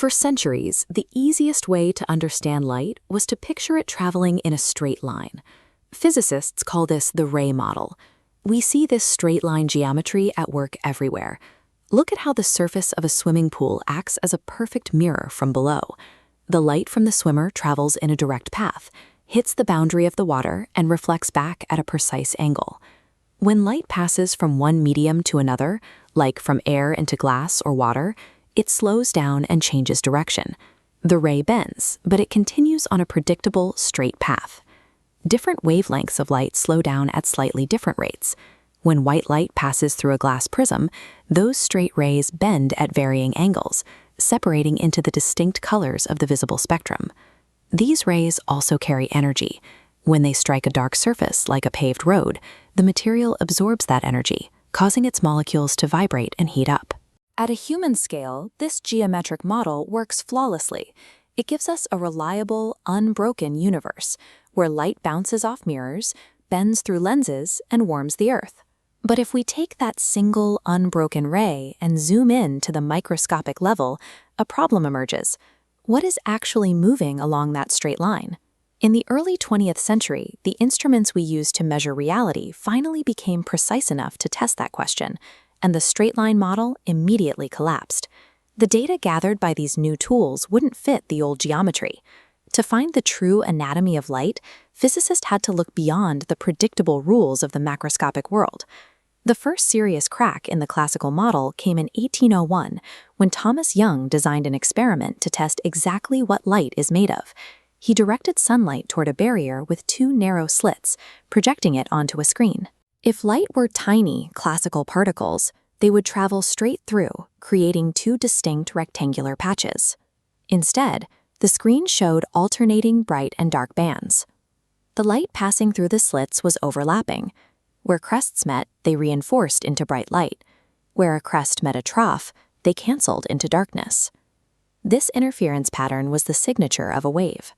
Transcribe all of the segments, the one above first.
For centuries, the easiest way to understand light was to picture it traveling in a straight line. Physicists call this the ray model. We see this straight-line geometry at work everywhere. Look at how the surface of a swimming pool acts as a perfect mirror from below. The light from the swimmer travels in a direct path, hits the boundary of the water, and reflects back at a precise angle. When light passes from one medium to another, like from air into glass or water, it slows down and changes direction. The ray bends, but it continues on a predictable, straight path. Different wavelengths of light slow down at slightly different rates. When white light passes through a glass prism, those straight rays bend at varying angles, separating into the distinct colors of the visible spectrum. These rays also carry energy. When they strike a dark surface, like a paved road, the material absorbs that energy, causing its molecules to vibrate and heat up. At a human scale, this geometric model works flawlessly. It gives us a reliable, unbroken universe, where light bounces off mirrors, bends through lenses, and warms the Earth. But if we take that single, unbroken ray and zoom in to the microscopic level, a problem emerges. What is actually moving along that straight line? In the early 20th century, the instruments we use to measure reality finally became precise enough to test that question, and the straight-line model immediately collapsed. The data gathered by these new tools wouldn't fit the old geometry. To find the true anatomy of light, physicists had to look beyond the predictable rules of the macroscopic world. The first serious crack in the classical model came in 1801, when Thomas Young designed an experiment to test exactly what light is made of. He directed sunlight toward a barrier with two narrow slits, projecting it onto a screen. If light were tiny, classical particles, they would travel straight through, creating two distinct rectangular patches. Instead, the screen showed alternating bright and dark bands. The light passing through the slits was overlapping. Where crests met, they reinforced into bright light. Where a crest met a trough, they canceled into darkness. This interference pattern was the signature of a wave.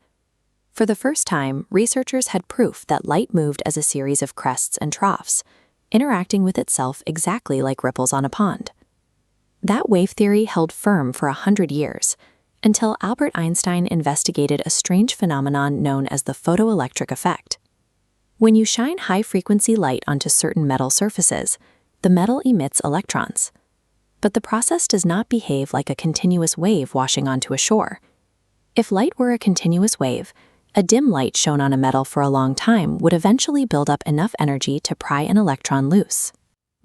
For the first time, researchers had proof that light moved as a series of crests and troughs, interacting with itself exactly like ripples on a pond. That wave theory held firm for 100 years, until Albert Einstein investigated a strange phenomenon known as the photoelectric effect. When you shine high-frequency light onto certain metal surfaces, the metal emits electrons. But the process does not behave like a continuous wave washing onto a shore. If light were a continuous wave, a dim light shown on a metal for a long time would eventually build up enough energy to pry an electron loose.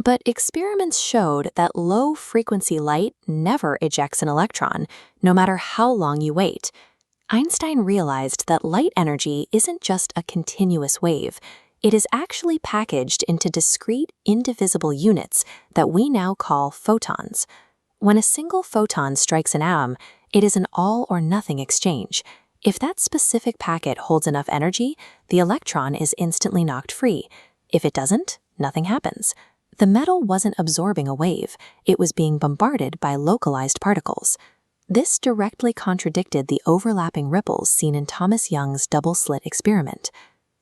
But experiments showed that low-frequency light never ejects an electron, no matter how long you wait. Einstein realized that light energy isn't just a continuous wave. It is actually packaged into discrete, indivisible units that we now call photons. When a single photon strikes an atom, it is an all-or-nothing exchange. If that specific packet holds enough energy, the electron is instantly knocked free. If it doesn't, nothing happens. The metal wasn't absorbing a wave, it was being bombarded by localized particles. This directly contradicted the overlapping ripples seen in Thomas Young's double-slit experiment.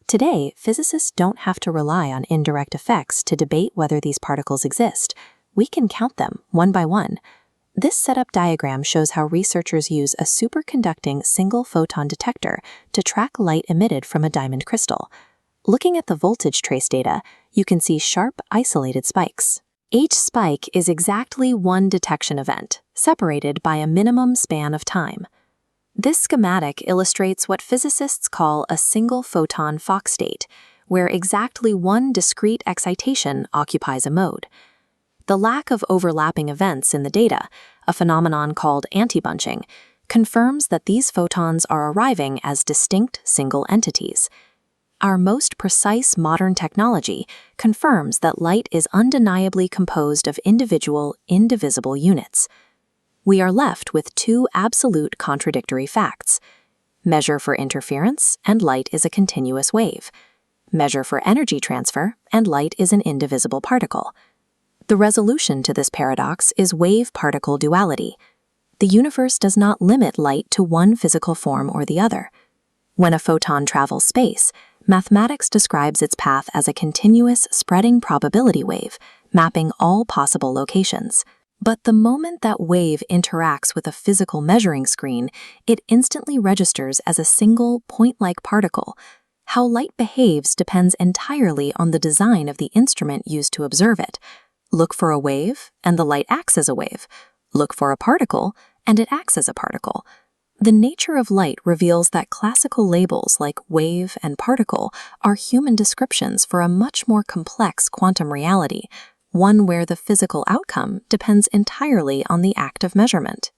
Today, physicists don't have to rely on indirect effects to debate whether these particles exist. We can count them, one by one. This setup diagram shows how researchers use a superconducting single-photon detector to track light emitted from a diamond crystal. Looking at the voltage trace data, you can see sharp, isolated spikes. Each spike is exactly one detection event, separated by a minimum span of time. This schematic illustrates what physicists call a single-photon Fock state, where exactly one discrete excitation occupies a mode. The lack of overlapping events in the data, a phenomenon called antibunching, confirms that these photons are arriving as distinct single entities. Our most precise modern technology confirms that light is undeniably composed of individual, indivisible units. We are left with two absolute contradictory facts. Measure for interference, and light is a continuous wave. Measure for energy transfer, and light is an indivisible particle. The resolution to this paradox is wave-particle duality. The universe does not limit light to one physical form or the other. When a photon travels space, mathematics describes its path as a continuous spreading probability wave, mapping all possible locations. But the moment that wave interacts with a physical measuring screen, it instantly registers as a single point-like particle. How light behaves depends entirely on the design of the instrument used to observe it. Look for a wave, and the light acts as a wave. Look for a particle, and it acts as a particle. The nature of light reveals that classical labels like wave and particle are human descriptions for a much more complex quantum reality, one where the physical outcome depends entirely on the act of measurement.